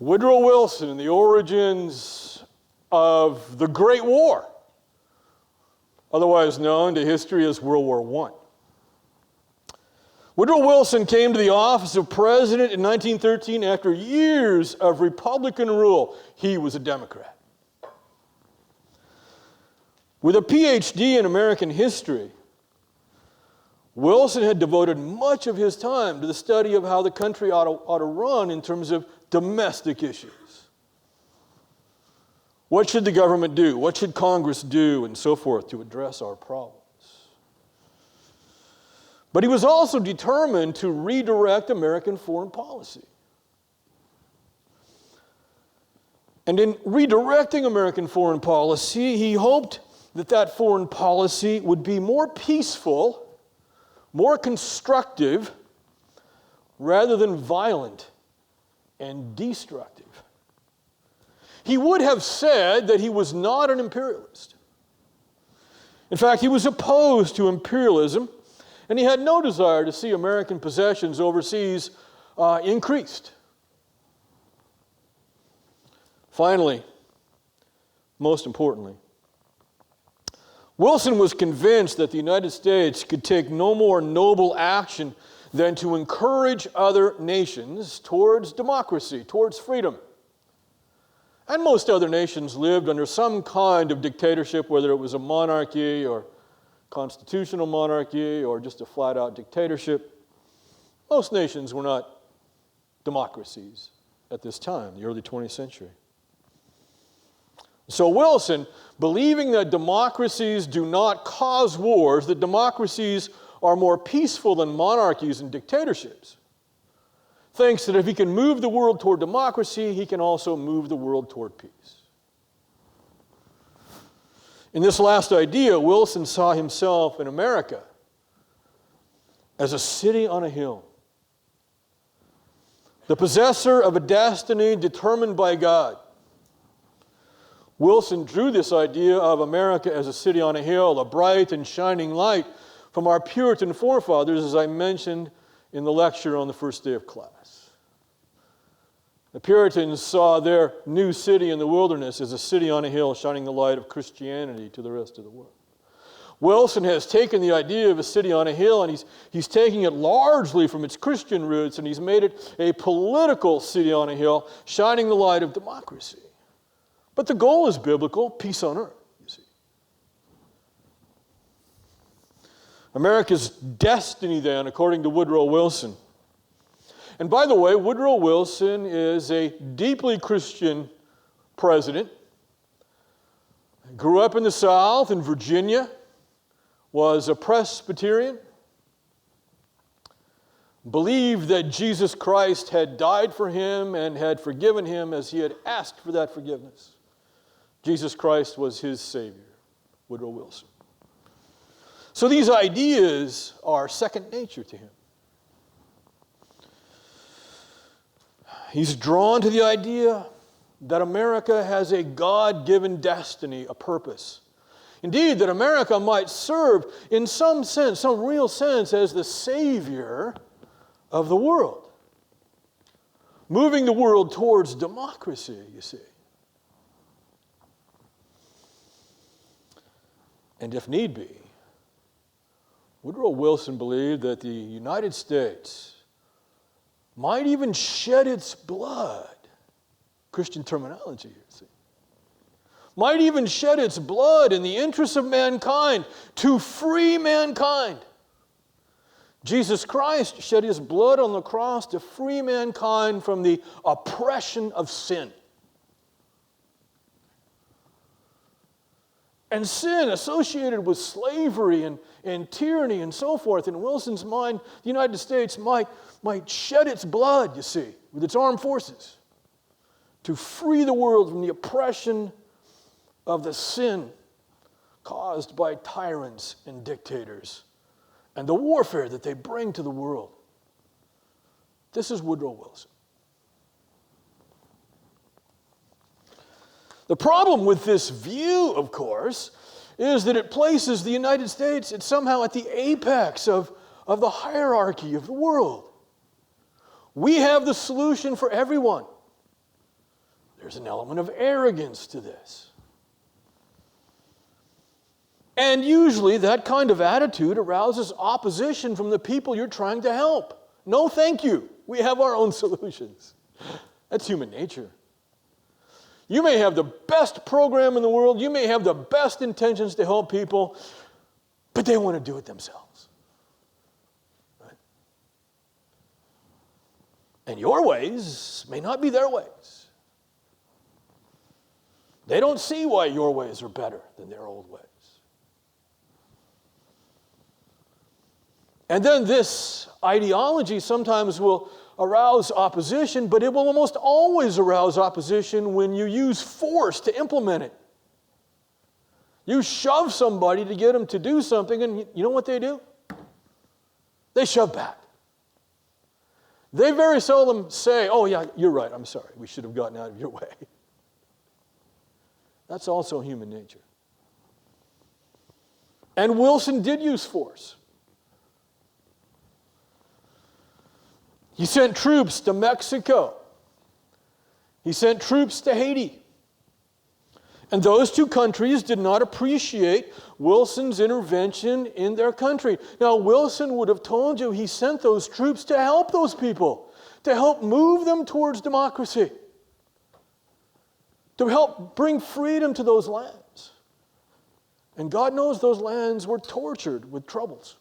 Woodrow Wilson and the origins of the Great War, otherwise known to history as World War I. Woodrow Wilson came to the office of president in 1913 after years of Republican rule. He was a Democrat. With a PhD in American history, Wilson had devoted much of his time to the study of how the country ought to run in terms of domestic issues. What should the government do? What should Congress do? And so forth to address our problems. But he was also determined to redirect American foreign policy. And in redirecting American foreign policy, he hoped that foreign policy would be more peaceful, more constructive, rather than violent and destructive. He would have said that he was not an imperialist. In fact, he was opposed to imperialism, and he had no desire to see American possessions overseas increased. Finally, most importantly, Wilson was convinced that the United States could take no more noble action than to encourage other nations towards democracy, towards freedom. And most other nations lived under some kind of dictatorship, whether it was a monarchy or constitutional monarchy or just a flat-out dictatorship. Most nations were not democracies at this time, the early 20th century. So Wilson, believing that democracies do not cause wars, that democracies are more peaceful than monarchies and dictatorships, thinks that if he can move the world toward democracy, he can also move the world toward peace. In this last idea, Wilson saw himself in America as a city on a hill, the possessor of a destiny determined by God. Wilson drew this idea of America as a city on a hill, a bright and shining light, from our Puritan forefathers, as I mentioned in the lecture on the first day of class. The Puritans saw their new city in the wilderness as a city on a hill shining the light of Christianity to the rest of the world. Wilson has taken the idea of a city on a hill and he's taking it largely from its Christian roots, and he's made it a political city on a hill shining the light of democracy. But the goal is biblical, peace on earth, you see. America's destiny then, according to Woodrow Wilson. And by the way, Woodrow Wilson is a deeply Christian president. Grew up in the South, in Virginia, was a Presbyterian, believed that Jesus Christ had died for him and had forgiven him as he had asked for that forgiveness. Jesus Christ was his Savior, Woodrow Wilson. So these ideas are second nature to him. He's drawn to the idea that America has a God-given destiny, a purpose. Indeed, that America might serve in some sense, some real sense, as the Savior of the world. Moving the world towards democracy, you see. And if need be, Woodrow Wilson believed that the United States might even shed its blood, Christian terminology here, see, might even shed its blood in the interests of mankind to free mankind. Jesus Christ shed his blood on the cross to free mankind from the oppression of sin. And sin associated with slavery and tyranny and so forth. In Wilson's mind, the United States might shed its blood, you see, with its armed forces to free the world from the oppression of the sin caused by tyrants and dictators and the warfare that they bring to the world. This is Woodrow Wilson. The problem with this view, of course, is that it places the United States, it's somehow at the apex of the hierarchy of the world. We have the solution for everyone. There's an element of arrogance to this. And usually that kind of attitude arouses opposition from the people you're trying to help. No, thank you. We have our own solutions. That's human nature. You may have the best program in the world. You may have the best intentions to help people, but they want to do it themselves. Right? And your ways may not be their ways. They don't see why your ways are better than their old ways. And then this ideology sometimes will arouse opposition, but it will almost always arouse opposition when you use force to implement it. You shove somebody to get them to do something, and you know what they do? They shove back. They very seldom say, oh yeah, you're right, I'm sorry, we should have gotten out of your way. That's also human nature. And Wilson did use force. He sent troops to Mexico. He sent troops to Haiti. And those two countries did not appreciate Wilson's intervention in their country. Now, Wilson would have told you he sent those troops to help those people, to help move them towards democracy, to help bring freedom to those lands. And God knows those lands were tortured with troubles.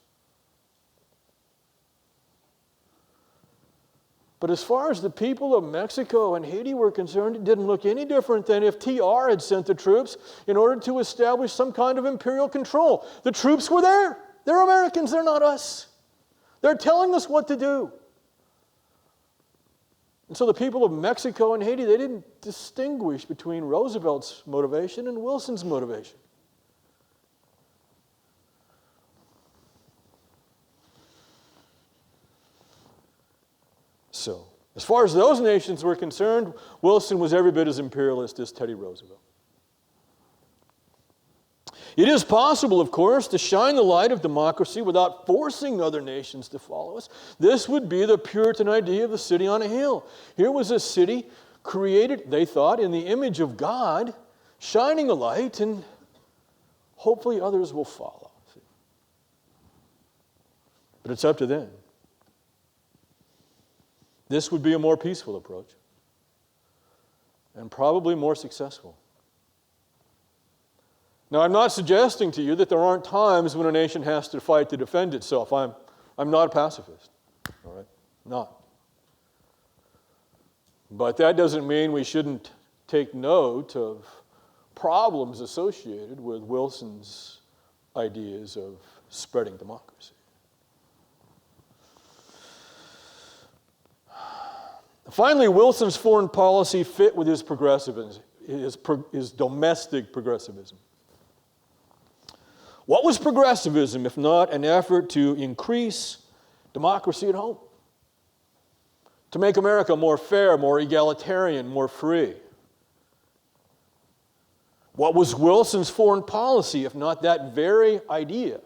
But as far as the people of Mexico and Haiti were concerned, it didn't look any different than if TR had sent the troops in order to establish some kind of imperial control. The troops were there. They're Americans, they're not us. They're telling us what to do. And so the people of Mexico and Haiti, they didn't distinguish between Roosevelt's motivation and Wilson's motivation. So, as far as those nations were concerned, Wilson was every bit as imperialist as Teddy Roosevelt. It is possible, of course, to shine the light of democracy without forcing other nations to follow us. This would be the Puritan idea of the city on a hill. Here was a city created, they thought, in the image of God, shining a light, and hopefully others will follow. But it's up to them. This would be a more peaceful approach and probably more successful. Now, I'm not suggesting to you that there aren't times when a nation has to fight to defend itself. I'm not a pacifist, all right? Not. But that doesn't mean we shouldn't take note of problems associated with Wilson's ideas of spreading democracy. Finally, Wilson's foreign policy fit with his progressivism, his domestic progressivism. What was progressivism if not an effort to increase democracy at home? To make America more fair, more egalitarian, more free? What was Wilson's foreign policy if not that very idea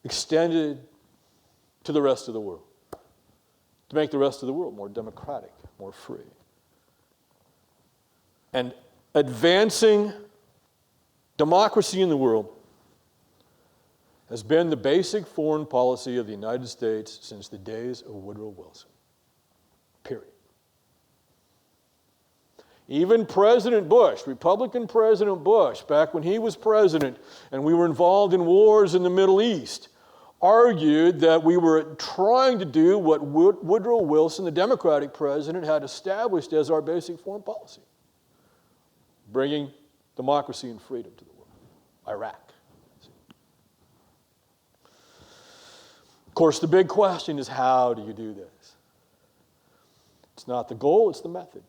extended to the rest of the world? To make the rest of the world more democratic, more free. And advancing democracy in the world has been the basic foreign policy of the United States since the days of Woodrow Wilson. Period. Even President Bush, Republican President Bush, back when he was president and we were involved in wars in the Middle East, argued that we were trying to do what Woodrow Wilson, the Democratic president, had established as our basic foreign policy. Bringing democracy and freedom to the world. Iraq. Of course, the big question is, how do you do this? It's not the goal, it's the method.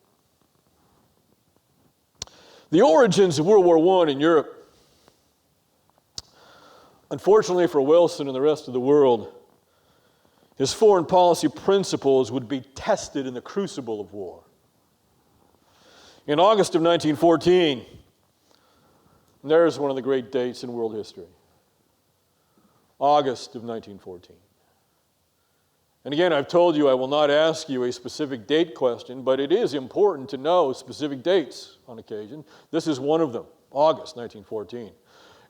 The origins of World War I in Europe, unfortunately for Wilson and the rest of the world, his foreign policy principles would be tested in the crucible of war. In August of 1914, there's one of the great dates in world history. August of 1914. And again, I've told you I will not ask you a specific date question, but it is important to know specific dates on occasion. This is one of them, August 1914.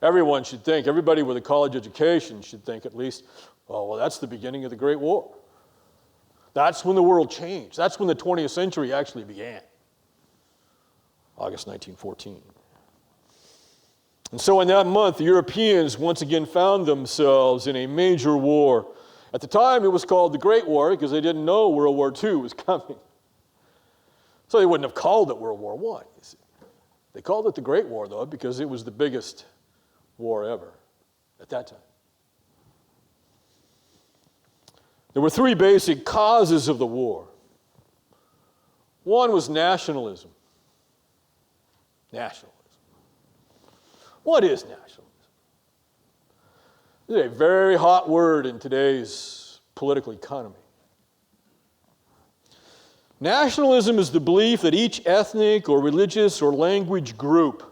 Everyone should think, everybody with a college education should think at least, oh, well, that's the beginning of the Great War. That's when the world changed. That's when the 20th century actually began. August 1914. And so in that month, the Europeans once again found themselves in a major war. At the time, it was called the Great War because they didn't know World War II was coming. So they wouldn't have called it World War I. They called it the Great War, though, because it was the biggest war ever at that time. There were three basic causes of the war. One was nationalism. Nationalism. What is nationalism? This is a very hot word in today's political economy. Nationalism is the belief that each ethnic or religious or language group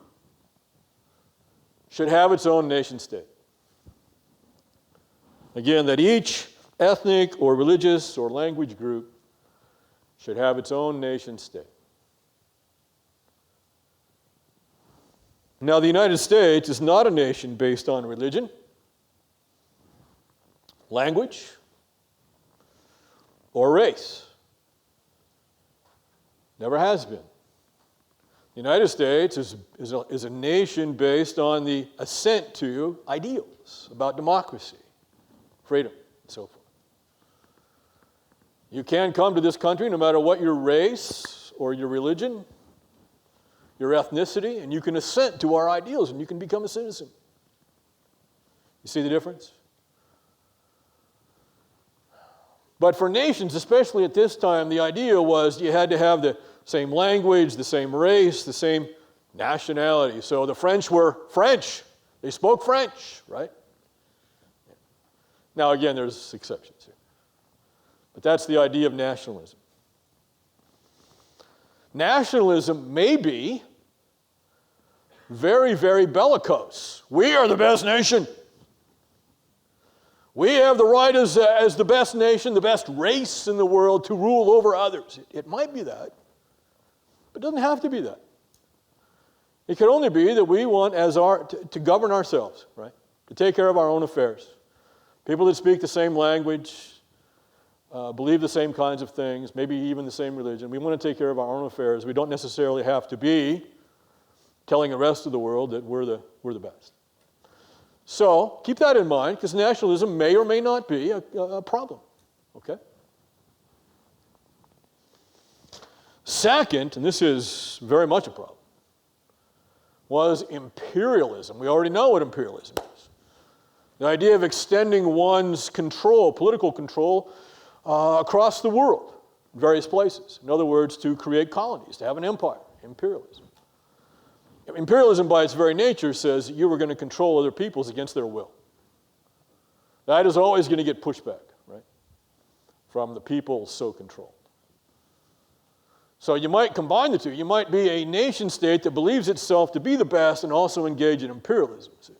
should have its own nation state. Again, that each ethnic or religious or language group should have its own nation state. Now, the United States is not a nation based on religion, language, or race. Never has been. The United States is a nation based on the assent to ideals about democracy, freedom, and so forth. You can come to this country no matter what your race or your religion, your ethnicity, and you can assent to our ideals and you can become a citizen. You see the difference? But for nations, especially at this time, the idea was you had to have the same language, the same race, the same nationality. So the French were French. They spoke French, right? Now, again, there's exceptions here. But that's the idea of nationalism. Nationalism may be very, very bellicose. We are the best nation. We have the right as the best nation, the best race in the world to rule over others. It might be that, but it doesn't have to be that. It could only be that we want to govern ourselves, right? To take care of our own affairs. People that speak the same language, believe the same kinds of things, maybe even the same religion. We want to take care of our own affairs. We don't necessarily have to be telling the rest of the world that we're the best. So keep that in mind, because nationalism may or may not be a problem. Okay? Second, and this is very much a problem, was imperialism. We already know what imperialism is. The idea of extending one's control, political control, across the world, in various places. In other words, to create colonies, to have an empire, imperialism. Imperialism, by its very nature, says that you were going to control other peoples against their will. That is always going to get pushback, right, from the people so controlled. So you might combine the two. You might be a nation state that believes itself to be the best and also engage in imperialism. See?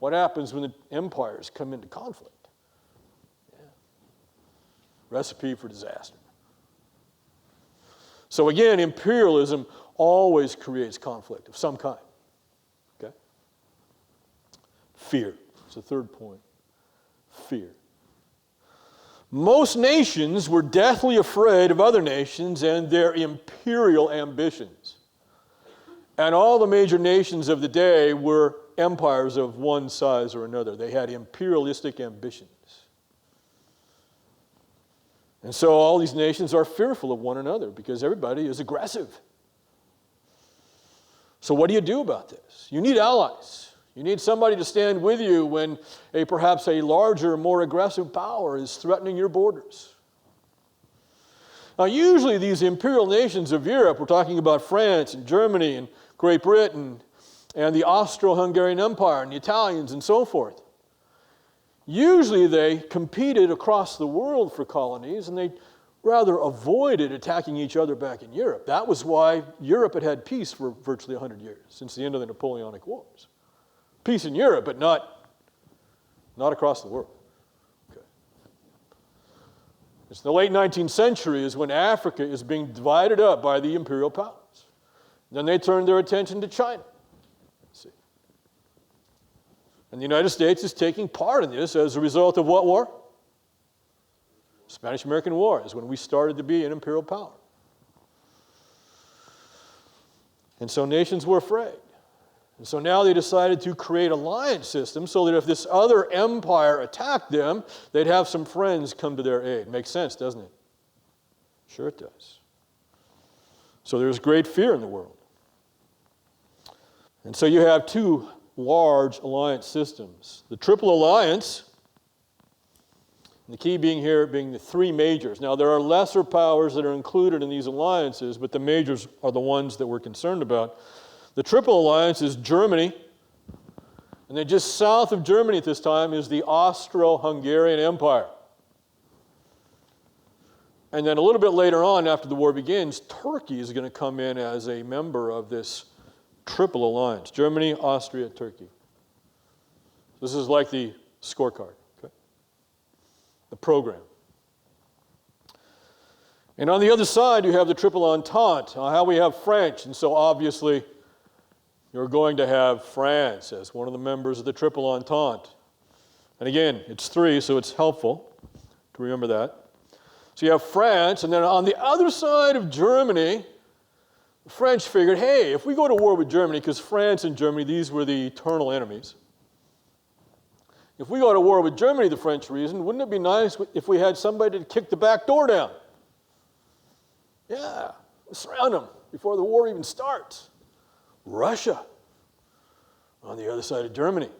What happens when the empires come into conflict? Recipe for disaster. So again, imperialism always creates conflict of some kind. Okay? Fear. It's the third point. Fear. Most nations were deathly afraid of other nations and their imperial ambitions. And all the major nations of the day were empires of one size or another. They had imperialistic ambitions. And so all these nations are fearful of one another because everybody is aggressive. So what do you do about this? You need allies. You need somebody to stand with you when perhaps a larger, more aggressive power is threatening your borders. Now, usually these imperial nations of Europe, we're talking about France and Germany and Great Britain and the Austro-Hungarian Empire and the Italians and so forth. Usually they competed across the world for colonies and they rather avoided attacking each other back in Europe. That was why Europe had had peace for virtually 100 years, since the end of the Napoleonic Wars. Peace in Europe, but not across the world. It's the late 19th century is when Africa is being divided up by the imperial powers. Then they turn their attention to China. See. And the United States is taking part in this as a result of what war? Spanish-American War is when we started to be an imperial power. And so nations were afraid. And so now they decided to create alliance systems so that if this other empire attacked them, they'd have some friends come to their aid. Makes sense, doesn't it? Sure it does. So there's great fear in the world. And so you have two large alliance systems. The Triple Alliance, and the key being here being the three majors. Now there are lesser powers that are included in these alliances, but the majors are the ones that we're concerned about. The Triple Alliance is Germany, and then just south of Germany at this time is the Austro-Hungarian Empire. And then a little bit later on, after the war begins, Turkey is going to come in as a member of this Triple Alliance. Germany, Austria, Turkey. This is like the scorecard, okay? The program. And on the other side, you have the Triple Entente. How we have French, and so obviously you're going to have France as one of the members of the Triple Entente. And again, it's three, so it's helpful to remember that. So you have France, and then on the other side of Germany, the French figured, hey, if we go to war with Germany, because France and Germany, these were the eternal enemies. If we go to war with Germany, the French reasoned, wouldn't it be nice if we had somebody to kick the back door down? Yeah, let's surround them before the war even starts. Russia on the other side of Germany.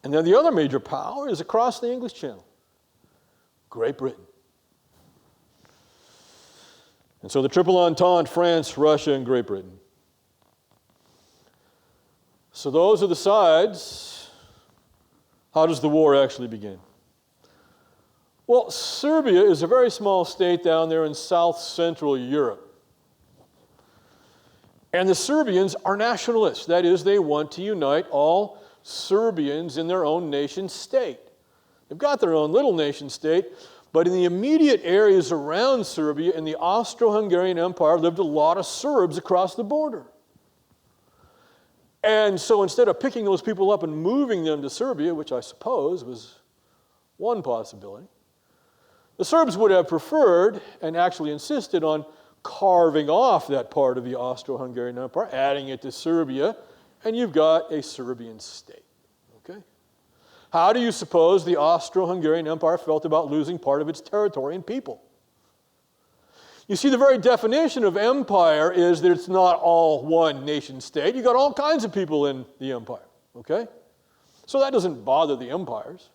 And then the other major power is across the English Channel, Great Britain. And so the Triple Entente, France, Russia, and Great Britain. So those are the sides. How does the war actually begin? Well, Serbia is a very small state down there in south central Europe. And the Serbians are nationalists. That is, they want to unite all Serbians in their own nation state. They've got their own little nation state, but in the immediate areas around Serbia in the Austro-Hungarian Empire lived a lot of Serbs across the border. And so instead of picking those people up and moving them to Serbia, which I suppose was one possibility, the Serbs would have preferred and actually insisted on carving off that part of the Austro-Hungarian Empire, adding it to Serbia, and you've got a Serbian state. Okay? How do you suppose the Austro-Hungarian Empire felt about losing part of its territory and people? You see, the very definition of empire is that it's not all one nation state. You've got all kinds of people in the empire. Okay? So that doesn't bother the empires.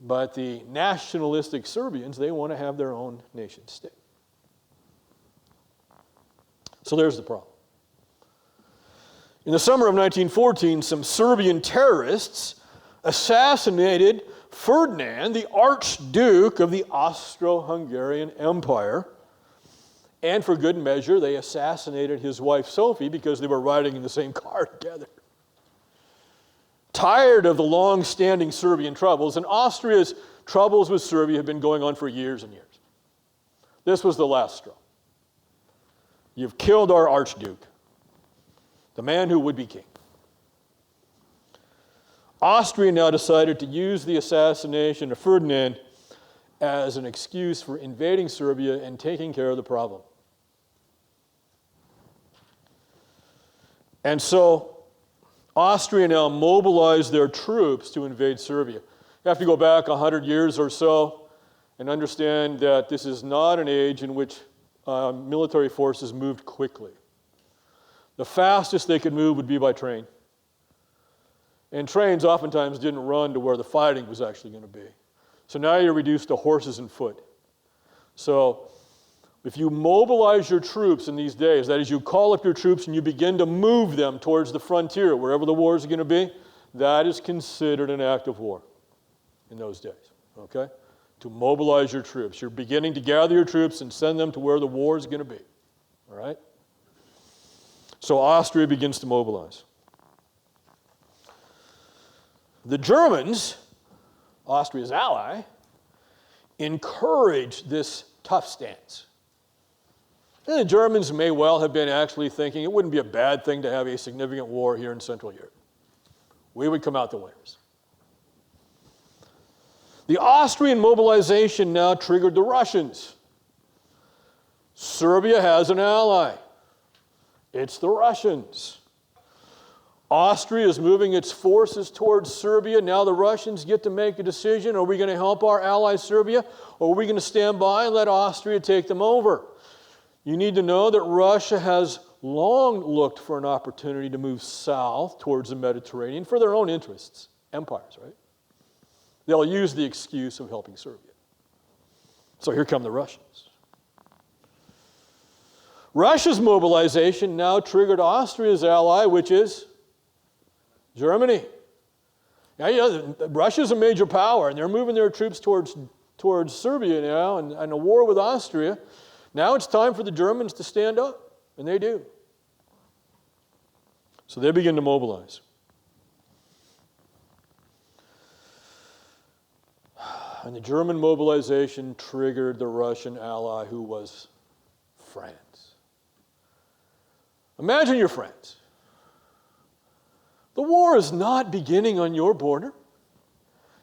But the nationalistic Serbians, they want to have their own nation state. So there's the problem. In the summer of 1914, some Serbian terrorists assassinated Ferdinand, the Archduke of the Austro-Hungarian Empire. And for good measure, they assassinated his wife Sophie because they were riding in the same car together. Tired of the long-standing Serbian troubles, and Austria's troubles with Serbia have been going on for years and years. This was the last straw. You've killed our Archduke, the man who would be king. Austria now decided to use the assassination of Ferdinand as an excuse for invading Serbia and taking care of the problem. And so Austria now mobilized their troops to invade Serbia. You have to go back 100 years or so and understand that this is not an age in which military forces moved quickly. The fastest they could move would be by train. And trains oftentimes didn't run to where the fighting was actually going to be. So now you're reduced to horses and foot. So if you mobilize your troops in these days, that is, you call up your troops and you begin to move them towards the frontier, wherever the war is going to be, that is considered an act of war in those days, okay? To mobilize your troops. You're beginning to gather your troops and send them to where the war is going to be, all right? So Austria begins to mobilize. The Germans Austria's ally, encouraged this tough stance. And the Germans may well have been actually thinking it wouldn't be a bad thing to have a significant war here in Central Europe. We would come out the winners. The Austrian mobilization now triggered the Russians. Serbia has an ally. It's the Russians. Austria is moving its forces towards Serbia. Now the Russians get to make a decision. Are we going to help our ally Serbia, or are we going to stand by and let Austria take them over? You need to know that Russia has long looked for an opportunity to move south towards the Mediterranean for their own interests. Empires, right? They'll use the excuse of helping Serbia. So here come the Russians. Russia's mobilization now triggered Austria's ally, which is Germany. Now, Russia's a major power, and they're moving their troops towards Serbia now, and a war with Austria. Now it's time for the Germans to stand up, and they do. So they begin to mobilize. And the German mobilization triggered the Russian ally, who was France. Imagine your France. The war is not beginning on your border.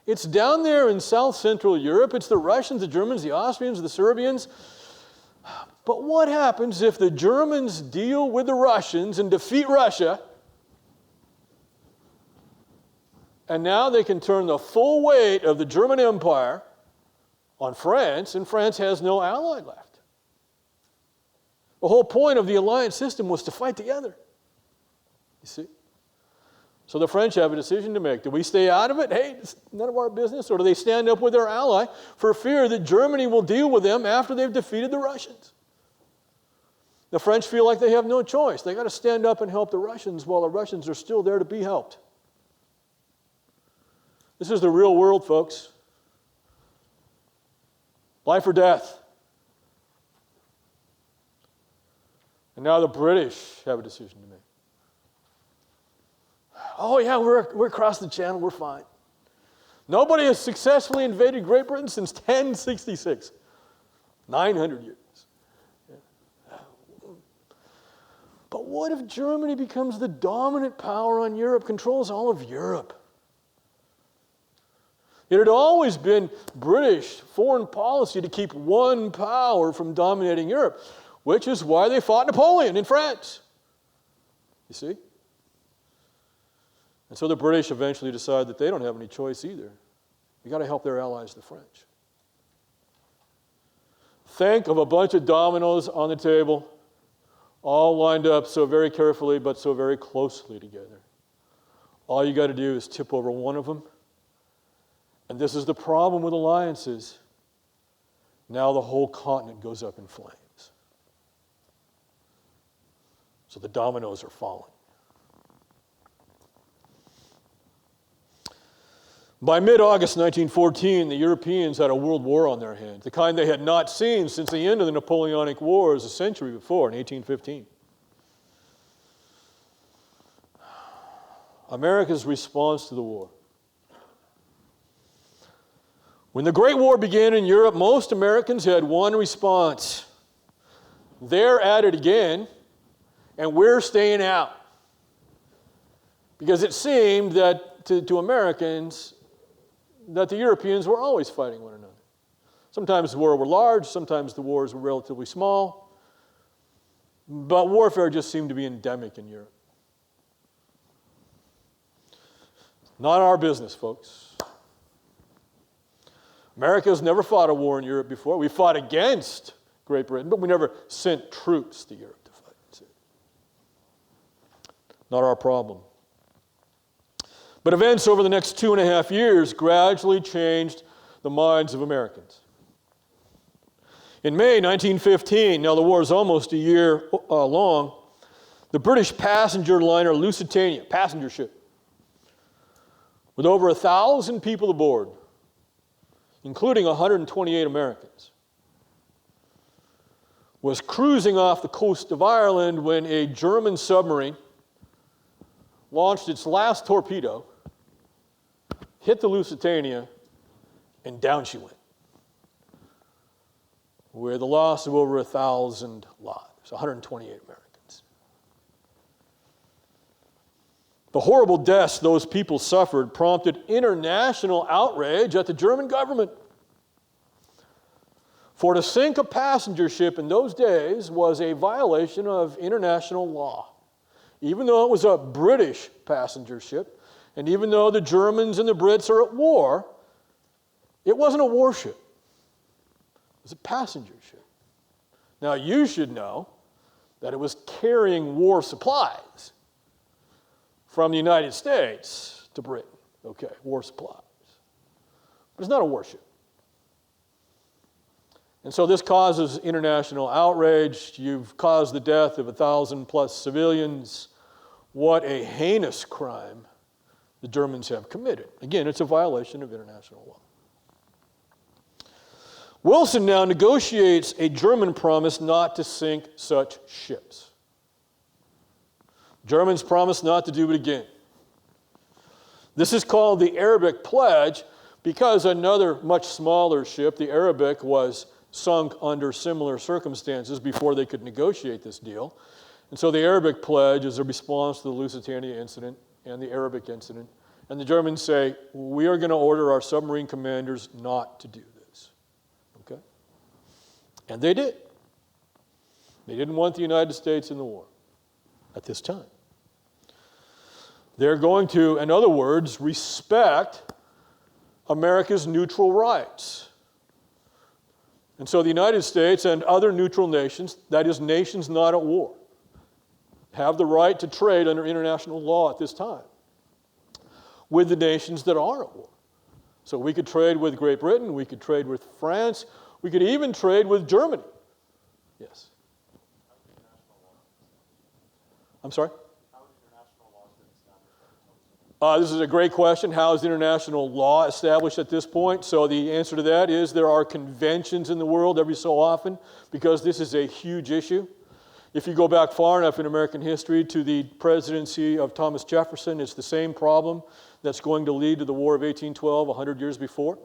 It's down there in South Central Europe. It's the Russians, the Germans, the Austrians, the Serbians. But what happens if the Germans deal with the Russians and defeat Russia? And now they can turn the full weight of the German Empire on France, and France has no ally left. The whole point of the alliance system was to fight together. You see? So the French have a decision to make. Do we stay out of it? Hey, it's none of our business. Or do they stand up with their ally for fear that Germany will deal with them after they've defeated the Russians? The French feel like they have no choice. They've got to stand up and help the Russians while the Russians are still there to be helped. This is the real world, folks. Life or death. And now the British have a decision to make. Oh yeah, we're across the channel, we're fine. Nobody has successfully invaded Great Britain since 1066. 900 years. Yeah. But what if Germany becomes the dominant power on Europe, controls all of Europe? It had always been British foreign policy to keep one power from dominating Europe, which is why they fought Napoleon in France. You see? And so the British eventually decide that they don't have any choice either. You've got to help their allies, the French. Think of a bunch of dominoes on the table, all lined up so very carefully but so very closely together. All you got to do is tip over one of them. And this is the problem with alliances. Now the whole continent goes up in flames. So the dominoes are falling. By mid-August 1914, the Europeans had a world war on their hands, the kind they had not seen since the end of the Napoleonic Wars a century before, in 1815. America's response to the war. When the Great War began in Europe, most Americans had one response. They're at it again, and we're staying out. Because it seemed that to Americans, that the Europeans were always fighting one another. Sometimes the wars were large, sometimes the wars were relatively small, but warfare just seemed to be endemic in Europe. Not our business, folks. America's never fought a war in Europe before. We fought against Great Britain, but we never sent troops to Europe to fight. See? Not our problem. But events over the next 2.5 years gradually changed the minds of Americans. In May 1915, now the war is almost a year long, the British passenger liner Lusitania, passenger ship, with over 1,000 people aboard, including 128 Americans, was cruising off the coast of Ireland when a German submarine launched its last torpedo, hit the Lusitania, And down she went, with the loss of over 1,000 lives, 128 Americans. The horrible deaths those people suffered prompted international outrage at the German government. For to sink a passenger ship in those days was a violation of international law. Even though it was a British passenger ship, and even though the Germans and the Brits are at war, it wasn't a warship. It was a passenger ship. Now you should know that it was carrying war supplies from the United States to Britain. Okay, war supplies. But it's not a warship. And so this causes international outrage. You've caused the death of 1,000 plus civilians. What a heinous crime the Germans have committed. Again, it's a violation of international law. Wilson now negotiates a German promise not to sink such ships. Germans promise not to do it again. This is called the Arabic Pledge because another much smaller ship, the Arabic, was sunk under similar circumstances before they could negotiate this deal. And so the Arabic Pledge is a response to the Lusitania incident and the Arabic incident. And the Germans say, we are going to order our submarine commanders not to do this. Okay? And they did. They didn't want the United States in the war at this time. They're going to, in other words, respect America's neutral rights. And so the United States and other neutral nations, that is, nations not at war, have the right to trade under international law at this time with the nations that are at war. So we could trade with Great Britain, we could trade with France, we could even trade with Germany. Yes. I'm sorry? This is a great question. How is international law established at this point? So the answer to that is there are conventions in the world every so often because this is a huge issue. If you go back far enough in American history to the presidency of Thomas Jefferson, it's the same problem that's going to lead to the War of 1812 100 years before.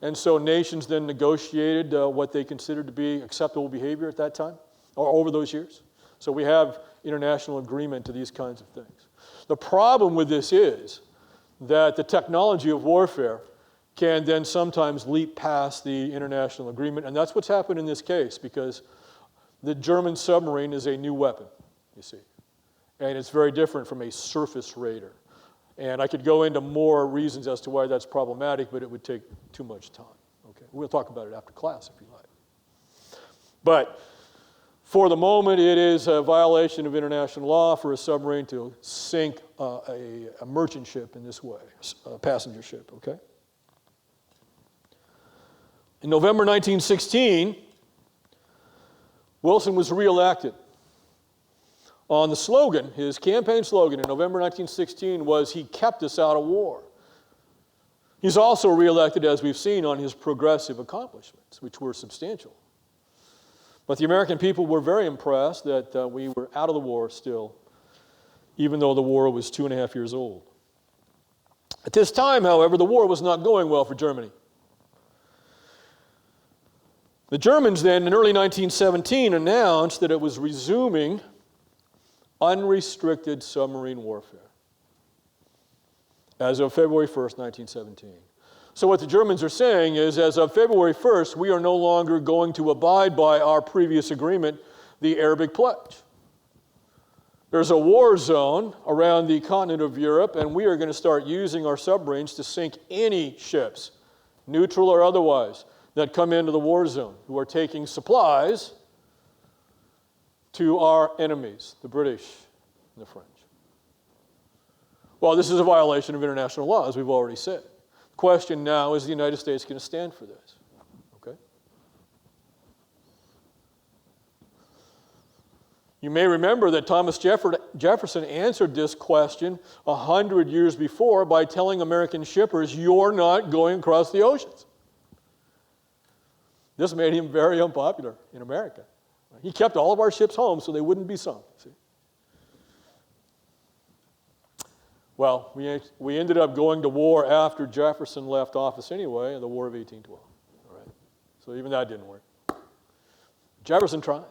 And so nations then negotiated what they considered to be acceptable behavior at that time or over those years. So we have international agreement to these kinds of things. The problem with this is that the technology of warfare can then sometimes leap past the international agreement, and that's what's happened in this case because the German submarine is a new weapon, you see, and it's very different from a surface raider. And I could go into more reasons as to why that's problematic, but it would take too much time. Okay, we'll talk about it after class if you like. But for the moment, it is a violation of international law for a submarine to sink a merchant ship in this way, a passenger ship, okay? In November 1916, Wilson was reelected. On the slogan, his campaign slogan in November 1916 was, "He kept us out of war." He's also reelected, as we've seen, on his progressive accomplishments, which were substantial. But the American people were very impressed that we were out of the war still, even though the war was 2.5 years old. At this time, however, the war was not going well for Germany. The Germans then, in early 1917, announced that it was resuming unrestricted submarine warfare as of February 1st, 1917. So what the Germans are saying is, as of February 1st, we are no longer going to abide by our previous agreement, the Arabic Pledge. There's a war zone around the continent of Europe, and we are going to start using our submarines to sink any ships, neutral or otherwise, that come into the war zone, who are taking supplies to our enemies, the British and the French. Well, this is a violation of international law, as we've already said. The question now is the United States going to stand for this? Okay? You may remember that Thomas Jefferson answered this question 100 years before by telling American shippers, "You're not going across the oceans." This made him very unpopular in America. He kept all of our ships home so they wouldn't be sunk. See? Well, we ended up going to war after Jefferson left office anyway, in the War of 1812. All right? So even that didn't work. Jefferson tried.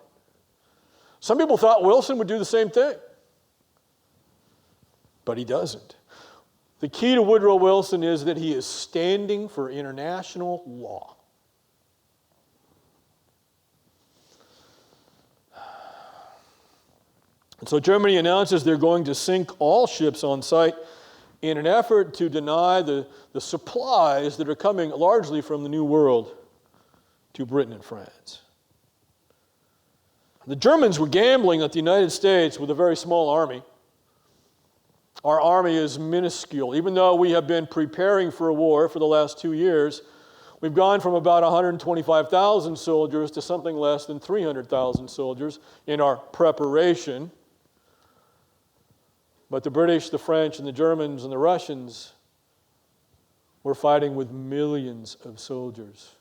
Some people thought Wilson would do the same thing, but he doesn't. The key to Woodrow Wilson is that he is standing for international law. And so Germany announces they're going to sink all ships on site in an effort to deny the supplies that are coming largely from the New World to Britain and France. The Germans were gambling that the United States, with a very small army, our army is minuscule. Even though we have been preparing for a war for the last 2 years, we've gone from about 125,000 soldiers to something less than 300,000 soldiers in our preparation. But the British, the French, and the Germans, and the Russians were fighting with millions of soldiers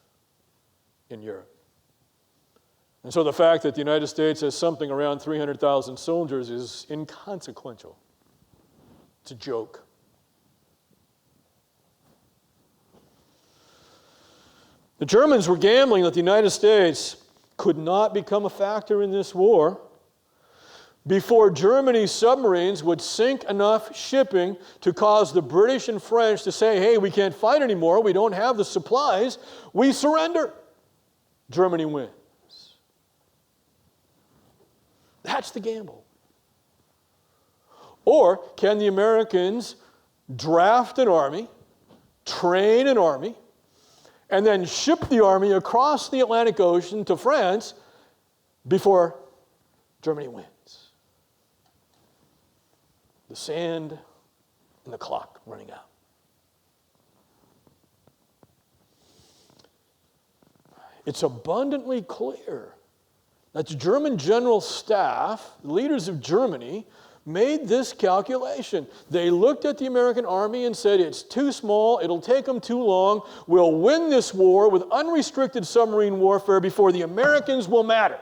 in Europe. And so the fact that the United States has something around 300,000 soldiers is inconsequential. It's a joke. The Germans were gambling that the United States could not become a factor in this war before Germany's submarines would sink enough shipping to cause the British and French to say, hey, we can't fight anymore, we don't have the supplies, we surrender. Germany wins. That's the gamble. Or can the Americans draft an army, train an army, and then ship the army across the Atlantic Ocean to France before Germany wins? The sand and the clock running out. It's abundantly clear that the German general staff, leaders of Germany, made this calculation. They looked at the American army and said, it's too small, it'll take them too long, we'll win this war with unrestricted submarine warfare before the Americans will matter.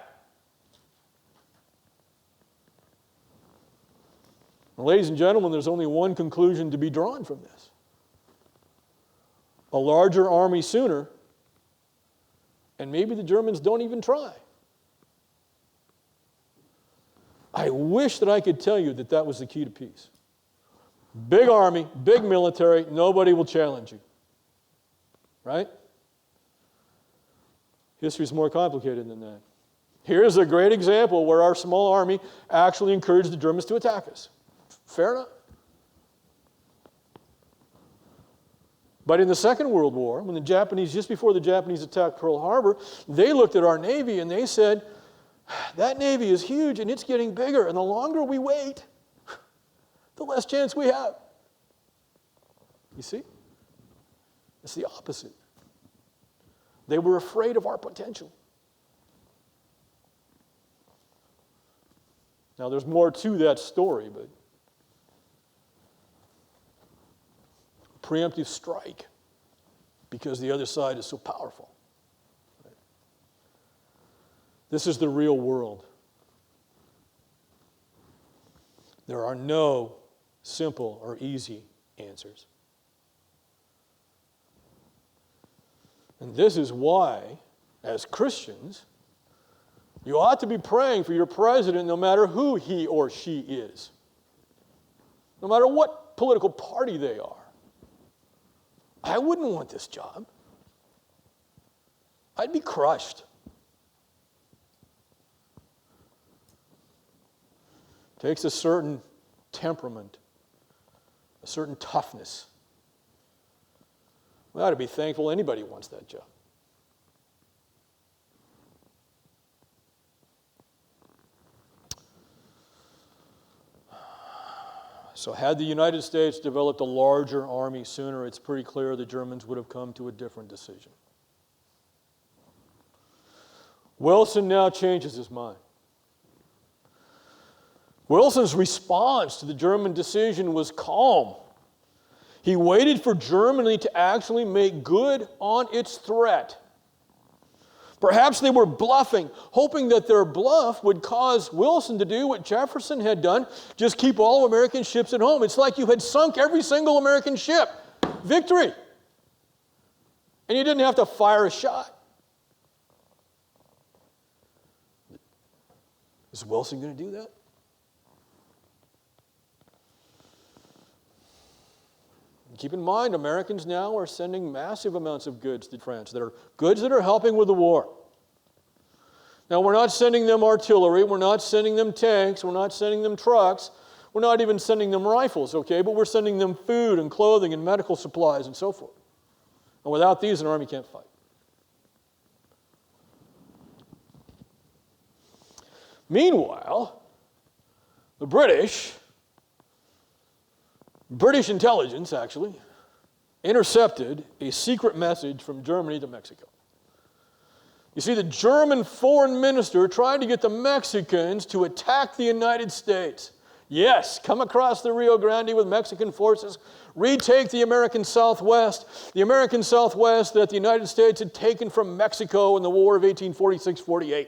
Now, ladies and gentlemen, there's only one conclusion to be drawn from this. A larger army sooner, and maybe the Germans don't even try. I wish that I could tell you that that was the key to peace. Big army, big military, nobody will challenge you. Right? History's more complicated than that. Here's a great example where our small army actually encouraged the Germans to attack us. Fair enough. But in the Second World War, when the Japanese, just before the Japanese attacked Pearl Harbor, they looked at our Navy and they said, that Navy is huge and it's getting bigger, and the longer we wait, the less chance we have. You see? It's the opposite. They were afraid of our potential. Now, there's more to that story, but preemptive strike because the other side is so powerful. This is the real world. There are no simple or easy answers. And this is why, as Christians, you ought to be praying for your president no matter who he or she is, no matter what political party they are. I wouldn't want this job. I'd be crushed. It takes a certain temperament, a certain toughness. We ought to be thankful anybody wants that job. So had the United States developed a larger army sooner, it's pretty clear the Germans would have come to a different decision. Wilson now changes his mind. Wilson's response to the German decision was calm. He waited for Germany to actually make good on its threat. Perhaps they were bluffing, hoping that their bluff would cause Wilson to do what Jefferson had done, just keep all American ships at home. It's like you had sunk every single American ship. Victory. And you didn't have to fire a shot. Is Wilson going to do that? Keep in mind, Americans now are sending massive amounts of goods to France that are helping with the war. Now, we're not sending them artillery, we're not sending them tanks, we're not sending them trucks, we're not even sending them rifles, okay? But we're sending them food and clothing and medical supplies and so forth. And without these, an army can't fight. Meanwhile, the British intelligence, actually, intercepted a secret message from Germany to Mexico. You see, the German foreign minister tried to get the Mexicans to attack the United States. Yes, come across the Rio Grande with Mexican forces, retake the American Southwest that the United States had taken from Mexico in the War of 1846-48.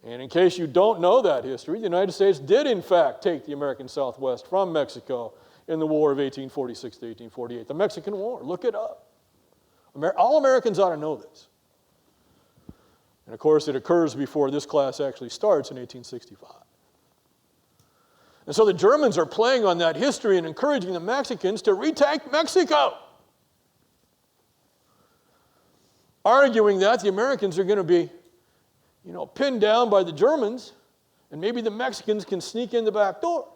And in case you don't know that history, the United States did in fact take the American Southwest from Mexico in the War of 1846 to 1848. The Mexican War, look it up. All Americans ought to know this. And of course it occurs before this class actually starts in 1865. And so the Germans are playing on that history and encouraging the Mexicans to retake Mexico. Arguing that the Americans are going to be pinned down by the Germans, and maybe the Mexicans can sneak in the back door.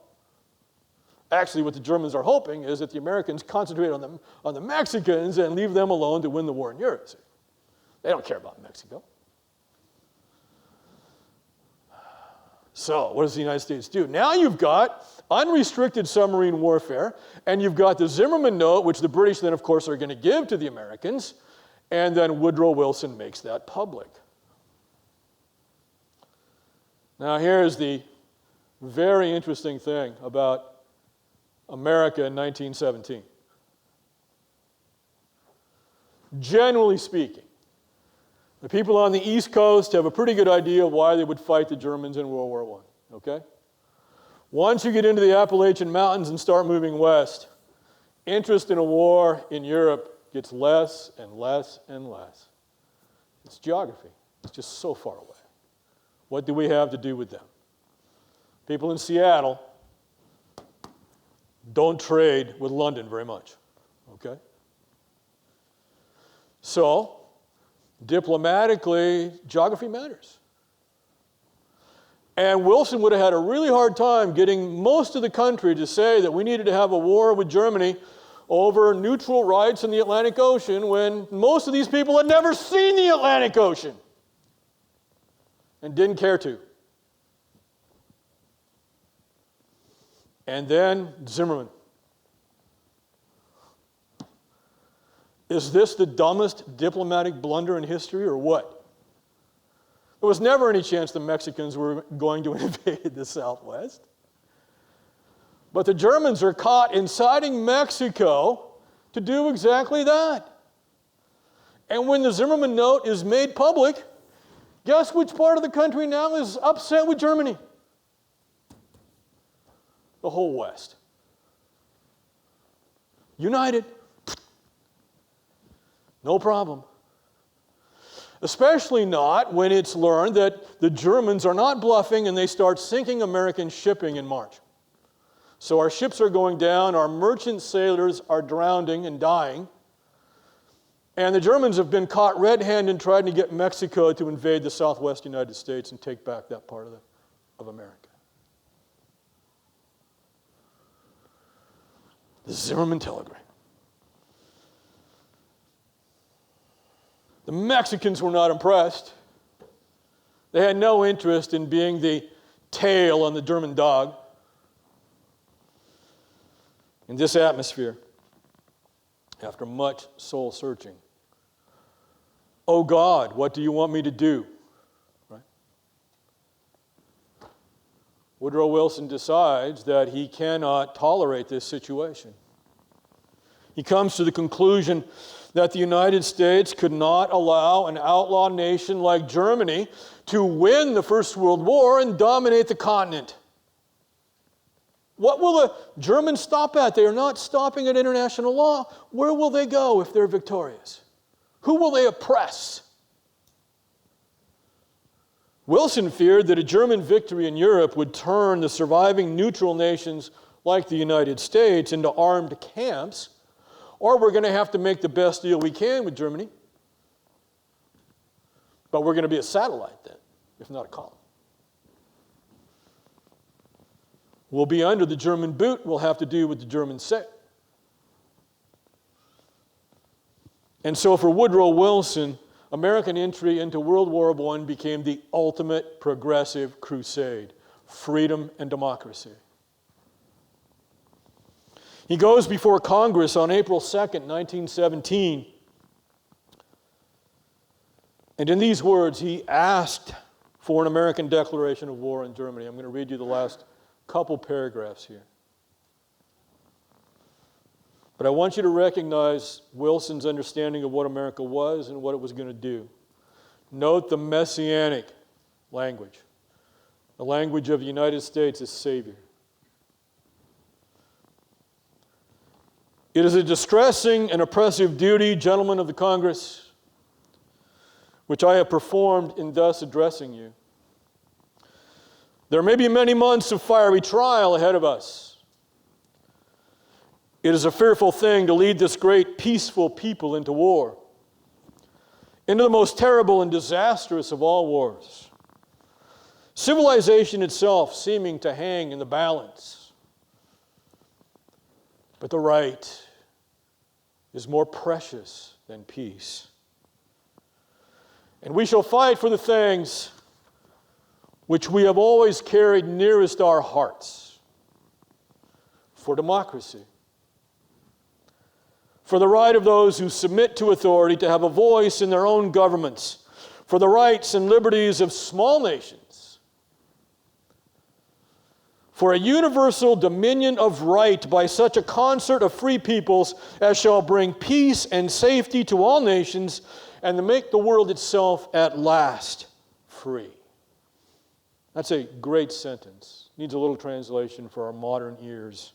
Actually, what the Germans are hoping is that the Americans concentrate on the Mexicans and leave them alone to win the war in Europe. They don't care about Mexico. So, what does the United States do? Now you've got unrestricted submarine warfare, and you've got the Zimmerman Note, which the British then, of course, are going to give to the Americans, and then Woodrow Wilson makes that public. Now, here's the very interesting thing about America in 1917. Generally speaking, the people on the East Coast have a pretty good idea of why they would fight the Germans in World War I, okay? Once you get into the Appalachian Mountains and start moving west, interest in a war in Europe gets less and less and less. It's geography. It's just so far away. What do we have to do with them? People in Seattle don't trade with London very much, okay? So, diplomatically, geography matters. And Wilson would have had a really hard time getting most of the country to say that we needed to have a war with Germany over neutral rights in the Atlantic Ocean when most of these people had never seen the Atlantic Ocean and didn't care to. And then Zimmerman. Is this the dumbest diplomatic blunder in history or what? There was never any chance the Mexicans were going to invade the Southwest. But the Germans are caught inciting Mexico to do exactly that. And when the Zimmerman Note is made public, guess which part of the country now is upset with Germany? The whole West. United. No problem. Especially not when it's learned that the Germans are not bluffing and they start sinking American shipping in March. So our ships are going down, our merchant sailors are drowning and dying, and the Germans have been caught red-handed trying to get Mexico to invade the southwest United States and take back that part of America. The Zimmerman telegram. The Mexicans were not impressed. They had no interest in being the tail on the German dog. In this atmosphere, after much soul searching, "Oh God, what do you want me to do?" Right? Woodrow Wilson decides that he cannot tolerate this situation. He comes to the conclusion that the United States could not allow an outlaw nation like Germany to win the First World War and dominate the continent. What will the Germans stop at? They are not stopping at international law. Where will they go if they're victorious? Who will they oppress? Wilson feared that a German victory in Europe would turn the surviving neutral nations like the United States into armed camps, or we're going to have to make the best deal we can with Germany. But we're going to be a satellite then, if not a colony. We'll be under the German boot. We'll have to do what the Germans say. And so for Woodrow Wilson, American entry into World War I became the ultimate progressive crusade, freedom and democracy. He goes before Congress on April 2nd, 1917. And in these words, he asked for an American declaration of war on Germany. I'm going to read you the last couple paragraphs here. But I want you to recognize Wilson's understanding of what America was and what it was going to do. Note the messianic language, the language of the United States as Savior. It is a distressing and oppressive duty, gentlemen of the Congress, which I have performed in thus addressing you. There may be many months of fiery trial ahead of us. It is a fearful thing to lead this great peaceful people into war, into the most terrible and disastrous of all wars. Civilization itself seeming to hang in the balance. But the right is more precious than peace. And we shall fight for the things which we have always carried nearest our hearts, for democracy, for the right of those who submit to authority to have a voice in their own governments, for the rights and liberties of small nations, for a universal dominion of right by such a concert of free peoples as shall bring peace and safety to all nations and to make the world itself at last free. That's a great sentence. Needs a little translation for our modern ears.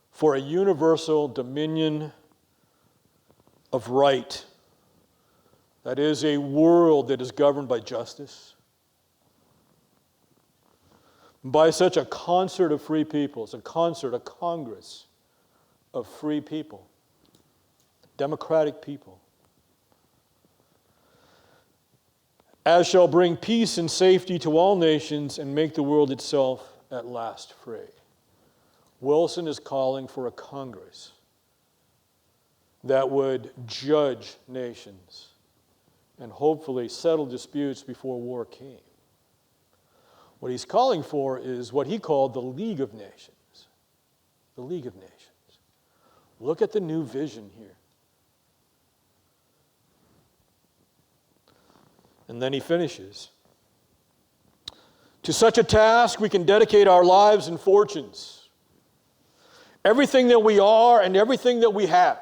For a universal dominion of right, that is, a world that is governed by justice, by such a concert of free peoples, a congress of free people, democratic people, as shall bring peace and safety to all nations and make the world itself at last free. Wilson is calling for a Congress that would judge nations and hopefully settle disputes before war came. What he's calling for is what he called the League of Nations. The League of Nations. Look at the new vision here. And then he finishes. To such a task we can dedicate our lives and fortunes. Everything that we are and everything that we have.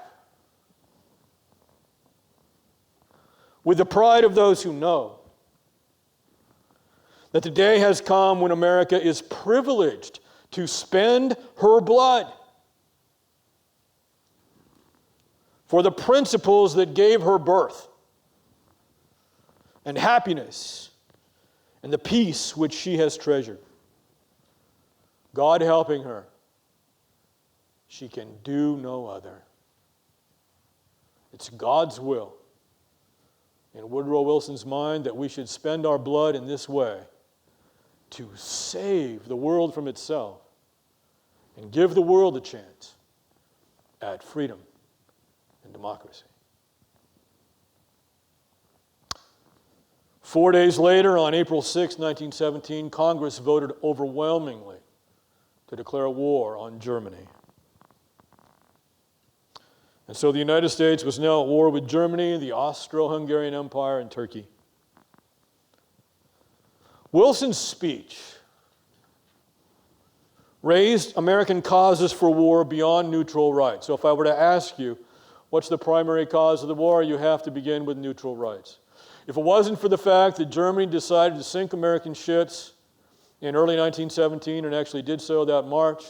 With the pride of those who know that the day has come when America is privileged to spend her blood for the principles that gave her birth and happiness and the peace which she has treasured. God helping her, she can do no other. It's God's will in Woodrow Wilson's mind that we should spend our blood in this way to save the world from itself and give the world a chance at freedom and democracy. 4 days later, on April 6, 1917, Congress voted overwhelmingly to declare war on Germany. And so the United States was now at war with Germany, the Austro-Hungarian Empire, and Turkey. Wilson's speech raised American causes for war beyond neutral rights. So if I were to ask you, What's the primary cause of the war? You have to begin with neutral rights. If it wasn't for the fact that Germany decided to sink American ships in early 1917 and actually did so that March,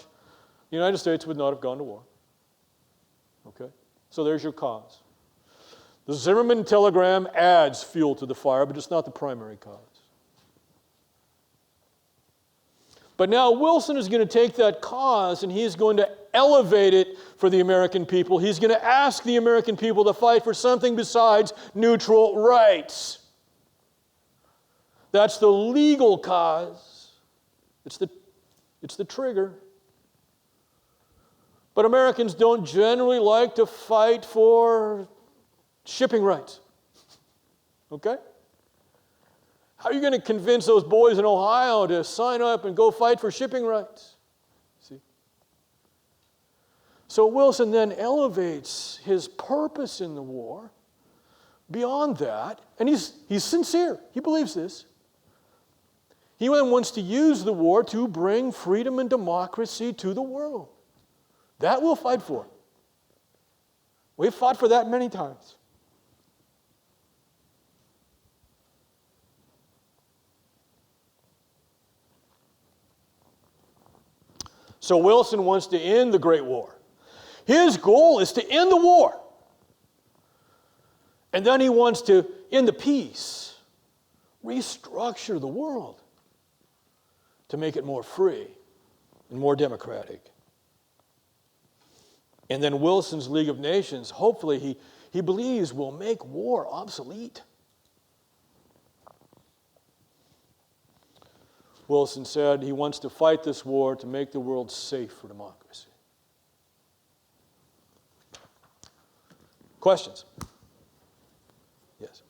the United States would not have gone to war. Okay? So there's your cause. The Zimmerman telegram adds fuel to the fire, but it's not the primary cause. But now Wilson is going to take that cause and he's going to elevate it for the American people. He's going to ask the American people to fight for something besides neutral rights. That's the legal cause. It's the trigger. But Americans don't generally like to fight for shipping rights. Okay? How are you going to convince those boys in Ohio to sign up and go fight for shipping rights? See? So Wilson then elevates his purpose in the war beyond that, and he's sincere. He believes this. He then wants to use the war to bring freedom and democracy to the world. That we'll fight for. We've fought for that many times. So Wilson wants to end the Great War. His goal is to end the war. And then he wants to end the peace, restructure the world to make it more free and more democratic. And then Wilson's League of Nations, hopefully he believes, will make war obsolete. Wilson said he wants to fight this war to make the world safe for democracy. Questions? Yes.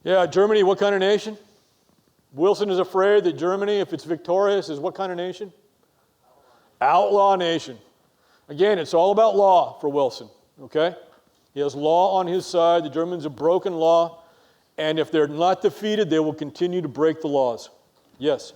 Yeah, Germany, what kind of nation? Wilson is afraid that Germany, if it's victorious, is what kind of nation? Outlaw nation. Again, it's all about law for Wilson, okay? He has law on his side. The Germans have broken law. And if they're not defeated, they will continue to break the laws. Yes?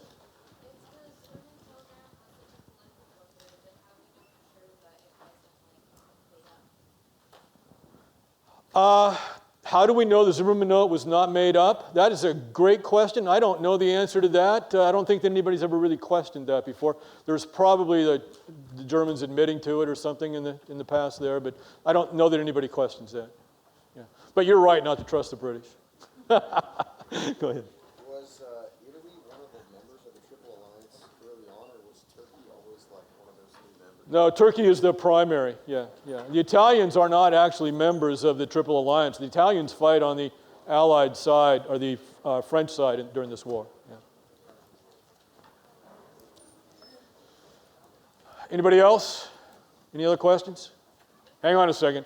How do we know the Zimmerman note was not made up? That is a great question. I don't know the answer to that. I don't think that anybody's ever really questioned that before. There's probably the Germans admitting to it or something in the past there, but I don't know that anybody questions that. Yeah. But you're right not to trust the British. Go ahead. Was Italy one of the members of the Triple Alliance early on, or was Turkey always like one of those new members? No, Turkey is the primary, yeah. The Italians are not actually members of the Triple Alliance. The Italians fight on the Allied side, or the French side during this war. Yeah. Anybody else? Any other questions? Hang on a second.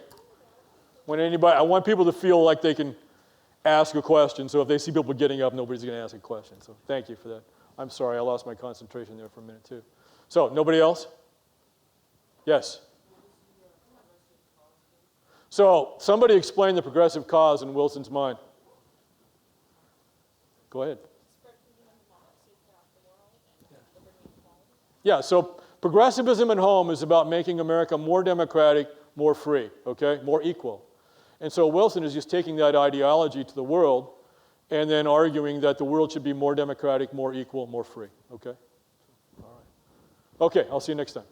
I want people to feel like they can ask a question, so if they see people getting up, nobody's going to ask a question. So thank you for that. I'm sorry, I lost my concentration there for a minute too. So, nobody else? Yes? So, somebody explain the progressive cause in Wilson's mind. Go ahead. Yeah, so progressivism at home is about making America more democratic, more free, okay, more equal. And so Wilson is just taking that ideology to the world and then arguing that the world should be more democratic, more equal, more free, okay? All right. Okay, I'll see you next time.